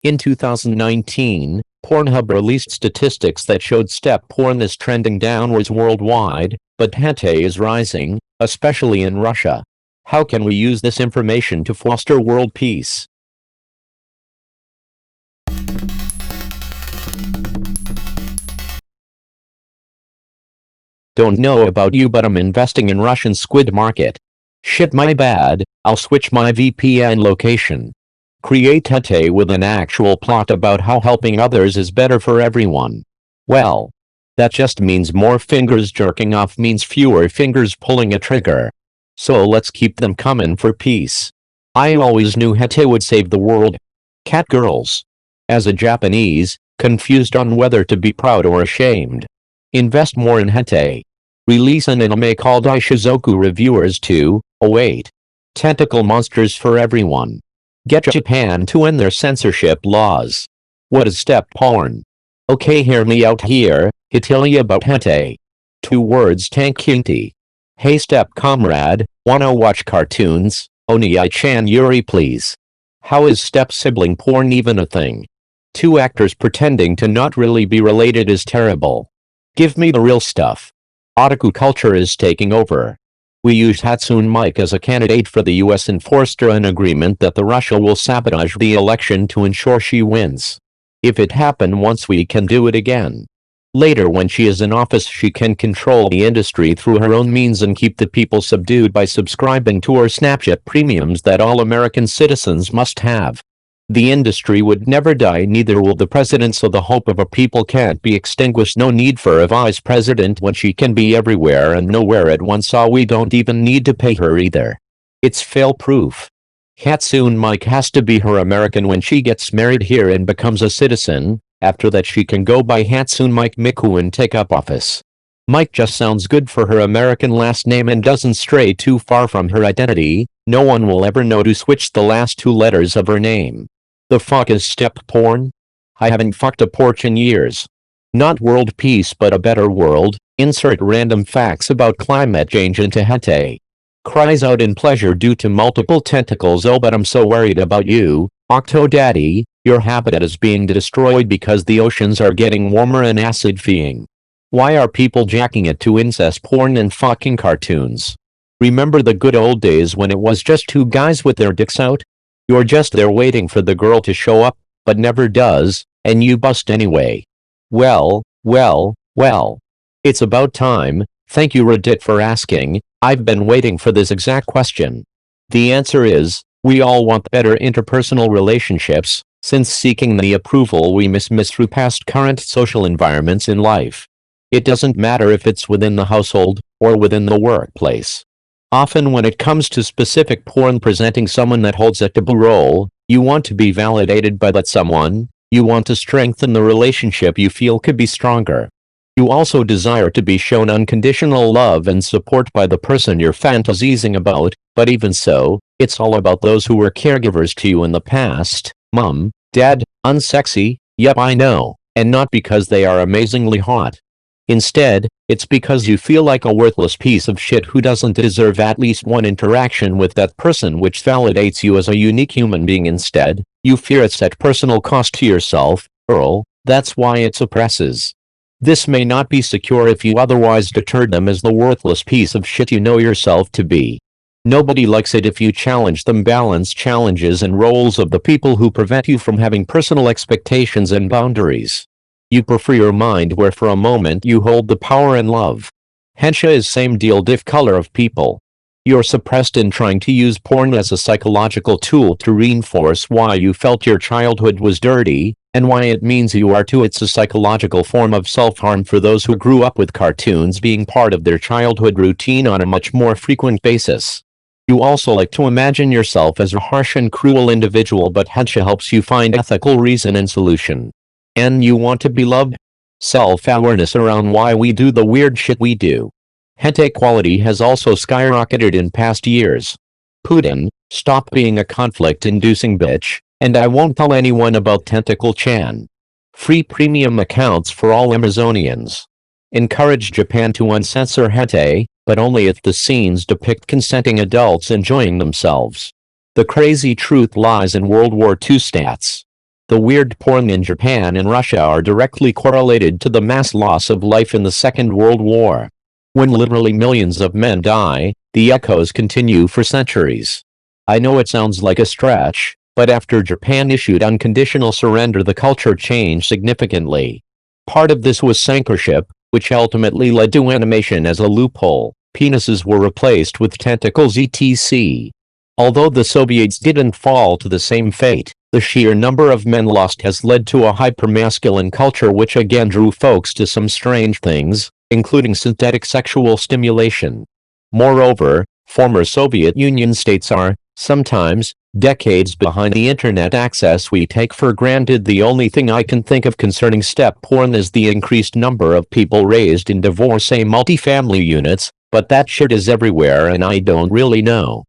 In 2019, Pornhub released statistics that showed step porn is trending downwards worldwide, but hentai is rising, especially in Russia. How can we use this information to foster world peace? Don't know about you, but I'm investing in Russian squid market. Shit, my bad, I'll switch my VPN location. Create hentai with an actual plot about how helping others is better for everyone. Well, that just means more fingers jerking off means fewer fingers pulling a trigger. So let's keep them coming for peace. I always knew hentai would save the world. Cat girls. As a Japanese, confused on whether to be proud or ashamed. Invest more in hentai. Release an anime called Ishizoku Reviewers 2, await. Tentacle monsters for everyone. Get Japan to end their censorship laws. What is step porn? Okay, hear me out here, tell you about hentai. 2 words, tankinti. Hey step comrade, wanna watch cartoons? Onii-chan Yuri please. How is step sibling porn even a thing? 2 actors pretending to not really be related is terrible. Give me the real stuff. Otaku culture is taking over. We used Hatsune Miku as a candidate for the US and forced her an agreement that the Russia will sabotage the election to ensure she wins. If it happened once, we can do it again. Later, when she is in office, she can control the industry through her own means and keep the people subdued by subscribing to her Snapchat premiums that all American citizens must have. The industry would never die, neither will the president, so the hope of a people can't be extinguished. No need for a vice president when she can be everywhere and nowhere at once. So we don't even need to pay her either. It's fail-proof. Hatsune Miku has to be her American when she gets married here and becomes a citizen. After that, she can go by Hatsune Miku and take up office. Mike just sounds good for her American last name and doesn't stray too far from her identity. No one will ever know to switch the last 2 letters of her name. The fuck is step porn? I haven't fucked a porch in years. Not world peace, but a better world. Insert random facts about climate change into hentai. Cries out in pleasure due to multiple tentacles. Oh, but I'm so worried about you, Octo Daddy. Your habitat is being destroyed because the oceans are getting warmer and acid feeing. Why are people jacking it to incest porn and fucking cartoons? Remember the good old days when it was just 2 guys with their dicks out? You're just there waiting for the girl to show up, but never does, and you bust anyway. Well. It's about time. Thank you, Reddit, for asking. I've been waiting for this exact question. The answer is, we all want better interpersonal relationships, since seeking the approval we miss through past current social environments in life. It doesn't matter if it's within the household, or within the workplace. Often when it comes to specific porn presenting someone that holds a taboo role, you want to be validated by that someone. You want to strengthen the relationship you feel could be stronger. You also desire to be shown unconditional love and support by the person you're fantasizing about, but even so, it's all about those who were caregivers to you in the past. Mom, dad, unsexy, yep I know, and not because they are amazingly hot. Instead, it's because you feel like a worthless piece of shit who doesn't deserve at least one interaction with that person, which validates you as a unique human being. Instead, you fear it's at personal cost to yourself, Earl. That's why it suppresses. This may not be secure if you otherwise deterred them as the worthless piece of shit you know yourself to be. Nobody likes it if you challenge them. Balance challenges and roles of the people who prevent you from having personal expectations and boundaries. You prefer your mind where for a moment you hold the power and love. Hensha is same deal, diff color of people. You're suppressed in trying to use porn as a psychological tool to reinforce why you felt your childhood was dirty, and why it means you are too. It's a psychological form of self-harm for those who grew up with cartoons being part of their childhood routine on a much more frequent basis. You also like to imagine yourself as a harsh and cruel individual, but Hensha helps you find ethical reason and solution. And you want to be loved? Self-awareness around why we do the weird shit we do. Hentai quality has also skyrocketed in past years. Putin, stop being a conflict-inducing bitch, and I won't tell anyone about Tentacle-chan. Free premium accounts for all Amazonians. Encourage Japan to uncensor hentai, but only if the scenes depict consenting adults enjoying themselves. The crazy truth lies in World War II stats. The weird porn in Japan and Russia are directly correlated to the mass loss of life in the Second World War. When literally millions of men die, the echoes continue for centuries. I know it sounds like a stretch, but after Japan issued unconditional surrender, the culture changed significantly. Part of this was censorship, which ultimately led to animation as a loophole. Penises were replaced with tentacles etc. Although the Soviets didn't fall to the same fate, the sheer number of men lost has led to a hypermasculine culture which again drew folks to some strange things, including synthetic sexual stimulation. Moreover, former Soviet Union states are, sometimes, decades behind the internet access we take for granted. The only thing I can think of concerning step porn is the increased number of people raised in divorcee multifamily units, but that shit is everywhere and I don't really know.